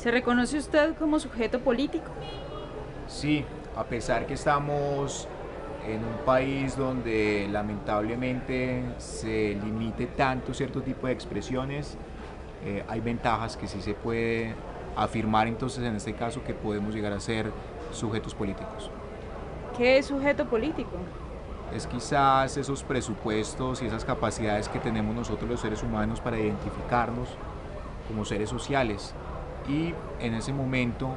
¿Se reconoce usted como sujeto político? Sí, a pesar que estamos en un país donde lamentablemente se limite tanto cierto tipo de expresiones, hay ventajas que sí se puede afirmar entonces en este caso que podemos llegar a ser sujetos políticos. ¿Qué es sujeto político? Es quizás esos presupuestos y esas capacidades que tenemos nosotros los seres humanos para identificarnos como seres sociales y en ese momento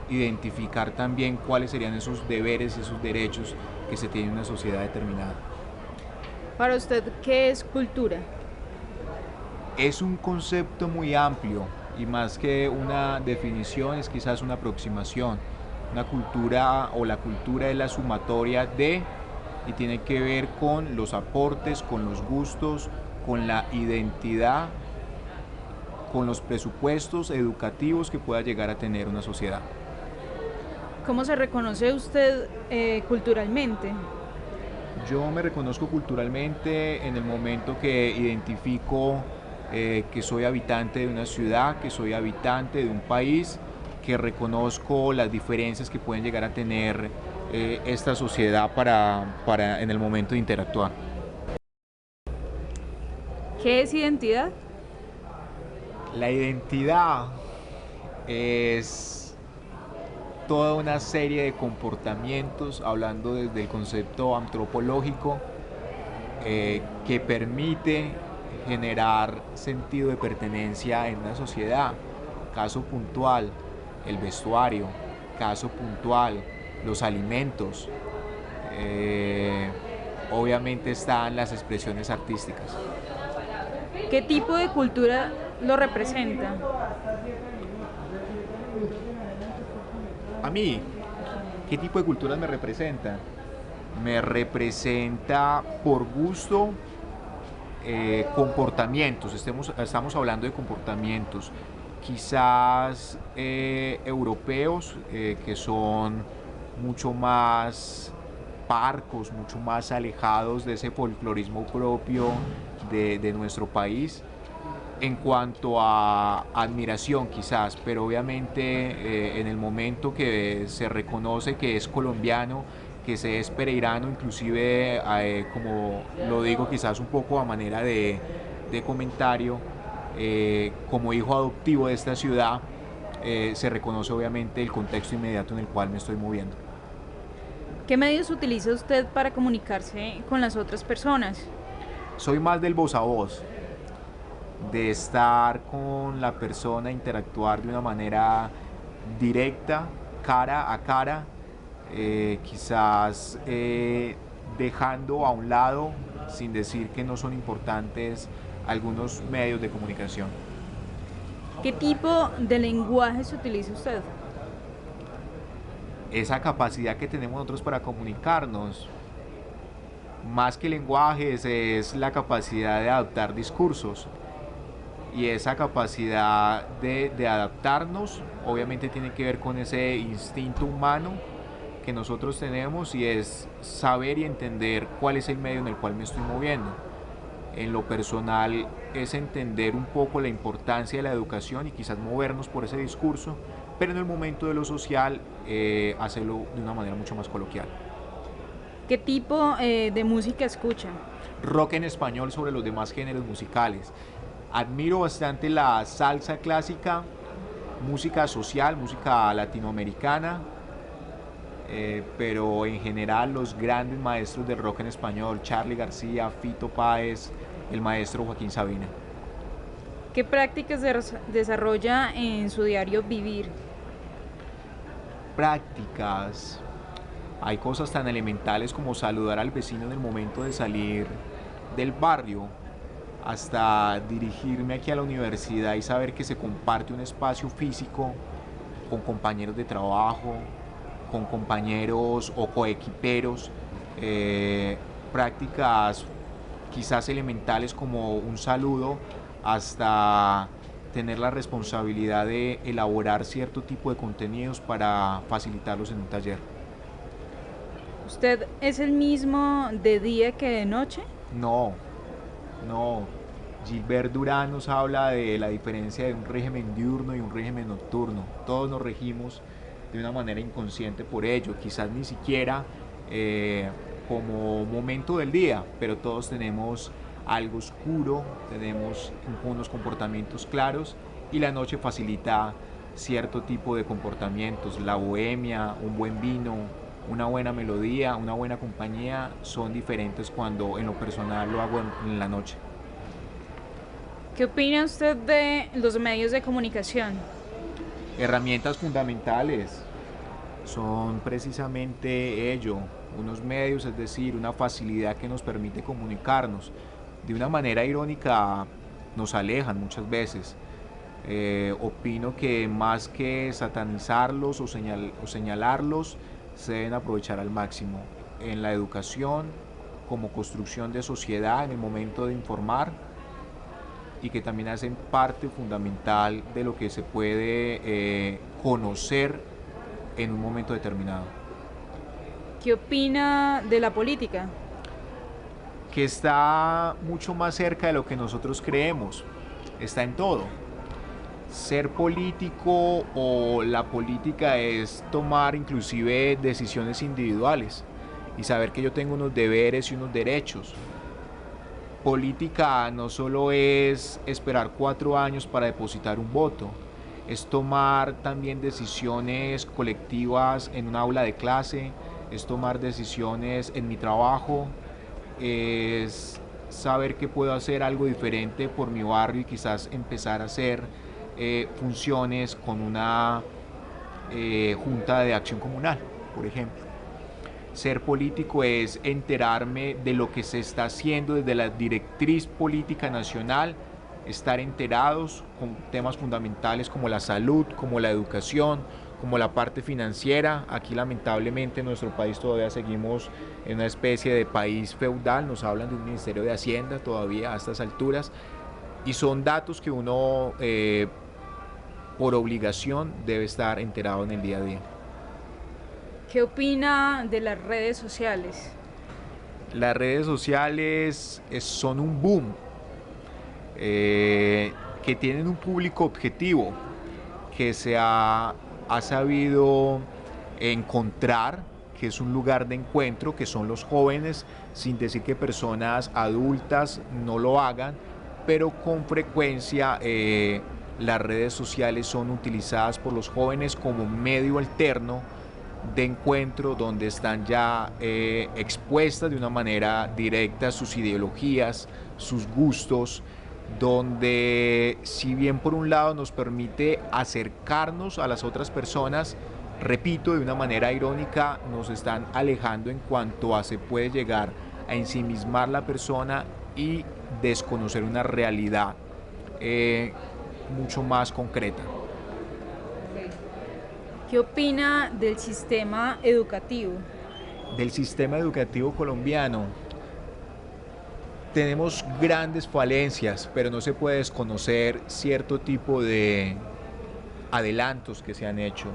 identificar también cuáles serían esos deberes y esos derechos que se tiene en una sociedad determinada. Para usted, ¿qué es cultura? Es un concepto muy amplio y más que una definición es quizás una aproximación. Una cultura o la cultura es la sumatoria de y tiene que ver con los aportes, con los gustos, con la identidad, con los presupuestos educativos que pueda llegar a tener una sociedad. ¿Cómo se reconoce usted culturalmente? Yo me reconozco culturalmente en el momento que identifico que soy habitante de una ciudad, que soy habitante de un país, que reconozco las diferencias que pueden llegar a tener esta sociedad para en el momento de interactuar. ¿Qué es identidad? La identidad es toda una serie de comportamientos, hablando desde el concepto antropológico, que permite generar sentido de pertenencia en una sociedad. Caso puntual, el vestuario. Caso puntual, los alimentos. Eh, Obviamente están las expresiones artísticas. ¿Qué tipo de cultura lo representa? A mí, ¿qué tipo de culturas me representan? Me representa por gusto comportamientos, estamos hablando de comportamientos quizás europeos que son mucho más parcos, mucho más alejados de ese folclorismo propio de nuestro país en cuanto a admiración quizás, pero obviamente en el momento que se reconoce que es colombiano, que se es pereirano, inclusive como lo digo quizás un poco a manera de comentario, como hijo adoptivo de esta ciudad, se reconoce obviamente el contexto inmediato en el cual me estoy moviendo. ¿Qué medios utiliza usted para comunicarse con las otras personas? Soy más del voz a voz, de estar con la persona, interactuar de una manera directa, cara a cara, quizás dejando a un lado, sin decir que no son importantes, algunos medios de comunicación. ¿Qué tipo de lenguaje se utiliza usted? Esa capacidad que tenemos nosotros para comunicarnos, más que lenguajes, es la capacidad de adaptar discursos. Y esa capacidad de adaptarnos obviamente tiene que ver con ese instinto humano que nosotros tenemos y es saber y entender cuál es el medio en el cual me estoy moviendo. En lo personal es entender un poco la importancia de la educación y quizás movernos por ese discurso, pero en el momento de lo social hacerlo de una manera mucho más coloquial. ¿Qué tipo de música escucha? Rock en español sobre los demás géneros musicales. Admiro bastante la salsa clásica, música social, música latinoamericana, pero en general los grandes maestros del rock en español, Charly García, Fito Páez, el maestro Joaquín Sabina. ¿Qué prácticas desarrolla en su diario vivir? Prácticas. Hay cosas tan elementales como saludar al vecino en el momento de salir del barrio, hasta dirigirme aquí a la universidad y saber que se comparte un espacio físico con compañeros de trabajo, con compañeros o coequiperos, prácticas quizás elementales como un saludo, hasta tener la responsabilidad de elaborar cierto tipo de contenidos para facilitarlos en un taller. ¿Usted es el mismo de día que de noche? No, no. Gilbert Durán nos habla de la diferencia de un régimen diurno y un régimen nocturno. Todos nos regimos de una manera inconsciente por ello, quizás ni siquiera como momento del día, pero todos tenemos algo oscuro, tenemos unos comportamientos claros y la noche facilita cierto tipo de comportamientos. La bohemia, un buen vino, una buena melodía, una buena compañía son diferentes cuando en lo personal lo hago en la noche. ¿Qué opina usted de los medios de comunicación? Herramientas fundamentales son precisamente ello, unos medios, es decir, una facilidad que nos permite comunicarnos. De una manera irónica nos alejan muchas veces. Opino que más que satanizarlos o señalarlos, se deben aprovechar al máximo en la educación, como construcción de sociedad en el momento de informar y que también hacen parte fundamental de lo que se puede conocer en un momento determinado. ¿Qué opina de la política? Que está mucho más cerca de lo que nosotros creemos, está en todo. Ser político o la política es tomar inclusive decisiones individuales y saber que yo tengo unos deberes y unos derechos. Política no solo es esperar 4 años para depositar un voto, es tomar también decisiones colectivas en un aula de clase, es tomar decisiones en mi trabajo, es saber que puedo hacer algo diferente por mi barrio y quizás empezar a hacer funciones con una junta de acción comunal, por ejemplo. Ser político es enterarme de lo que se está haciendo desde la directriz política nacional, estar enterados con temas fundamentales como la salud, como la educación, como la parte financiera. Aquí lamentablemente en nuestro país todavía seguimos en una especie de país feudal, nos hablan de un Ministerio de Hacienda todavía a estas alturas y son datos que uno por obligación debe estar enterado en el día a día. ¿Qué opina de las redes sociales? Las redes sociales son un boom que tienen un público objetivo que se ha sabido encontrar, que es un lugar de encuentro, que son los jóvenes, sin decir que personas adultas no lo hagan, pero con frecuencia las redes sociales son utilizadas por los jóvenes como medio alterno de encuentro donde están ya expuestas de una manera directa sus ideologías, sus gustos, donde si bien por un lado nos permite acercarnos a las otras personas, repito, de una manera irónica nos están alejando en cuanto a se puede llegar a ensimismar la persona y desconocer una realidad mucho más concreta. ¿Qué opina del sistema educativo? Del sistema educativo colombiano. Tenemos grandes falencias, pero no se puede desconocer cierto tipo de adelantos que se han hecho.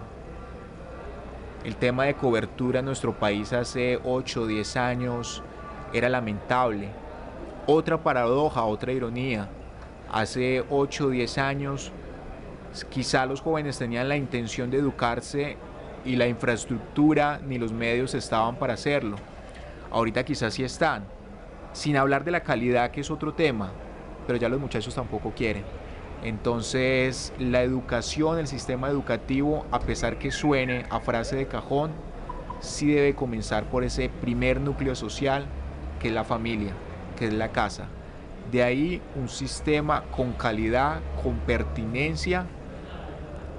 El tema de cobertura en nuestro país hace 8 o 10 años era lamentable. Otra paradoja, otra ironía. Hace 8 o 10 años quizá los jóvenes tenían la intención de educarse y la infraestructura ni los medios estaban para hacerlo. Ahorita quizás sí están, sin hablar de la calidad, que es otro tema, pero ya los muchachos tampoco quieren. Entonces la educación, el sistema educativo, a pesar que suene a frase de cajón, sí debe comenzar por ese primer núcleo social que es la familia, que es la casa. De ahí un sistema con calidad, con pertinencia,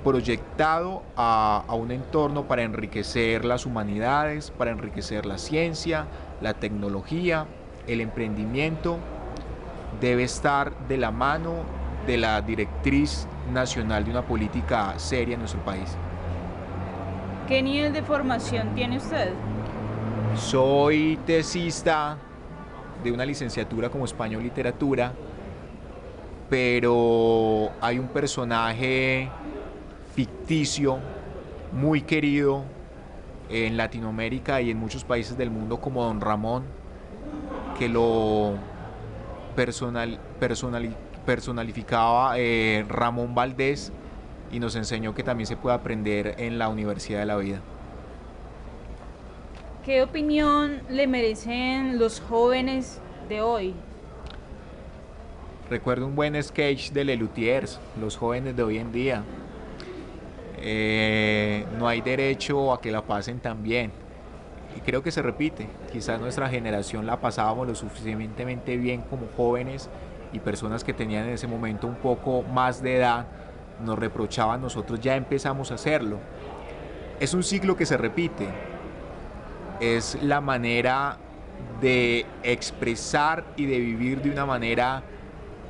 proyectado a un entorno para enriquecer las humanidades, para enriquecer la ciencia, la tecnología, el emprendimiento. Debe estar de la mano de la directriz nacional de una política seria en nuestro país. ¿Qué nivel de formación tiene usted? Soy tesista de una licenciatura como Español Literatura, pero hay un personaje ficticio muy querido en Latinoamérica y en muchos países del mundo como Don Ramón, que lo personificaba Ramón Valdés, y nos enseñó que también se puede aprender en la Universidad de la Vida. ¿Qué opinión le merecen los jóvenes de hoy? Recuerdo un buen sketch de Lelutiers, los jóvenes de hoy en día. No hay derecho a que la pasen tan bien. Y creo que se repite. Quizás nuestra generación la pasábamos lo suficientemente bien como jóvenes, y personas que tenían en ese momento un poco más de edad nos reprochaban, nosotros ya empezamos a hacerlo. Es un ciclo que se repite. Es la manera de expresar y de vivir de una manera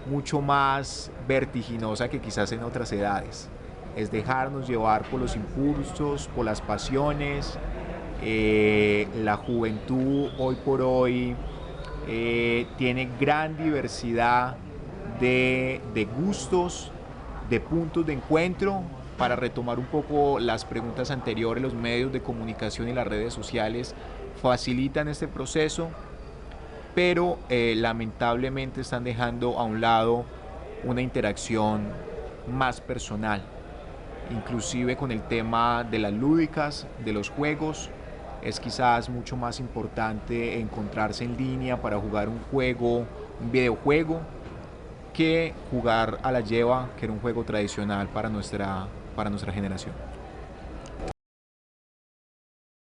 mucho más vertiginosa que quizás en otras edades. Es dejarnos llevar por los impulsos, por las pasiones. La juventud hoy por hoy tiene gran diversidad de gustos, de puntos de encuentro. Para retomar un poco las preguntas anteriores, los medios de comunicación y las redes sociales facilitan este proceso, pero lamentablemente están dejando a un lado una interacción más personal, inclusive con el tema de las lúdicas, de los juegos. Es quizás mucho más importante encontrarse en línea para jugar un juego, un videojuego, que jugar a la lleva, que era un juego tradicional para nuestra generación.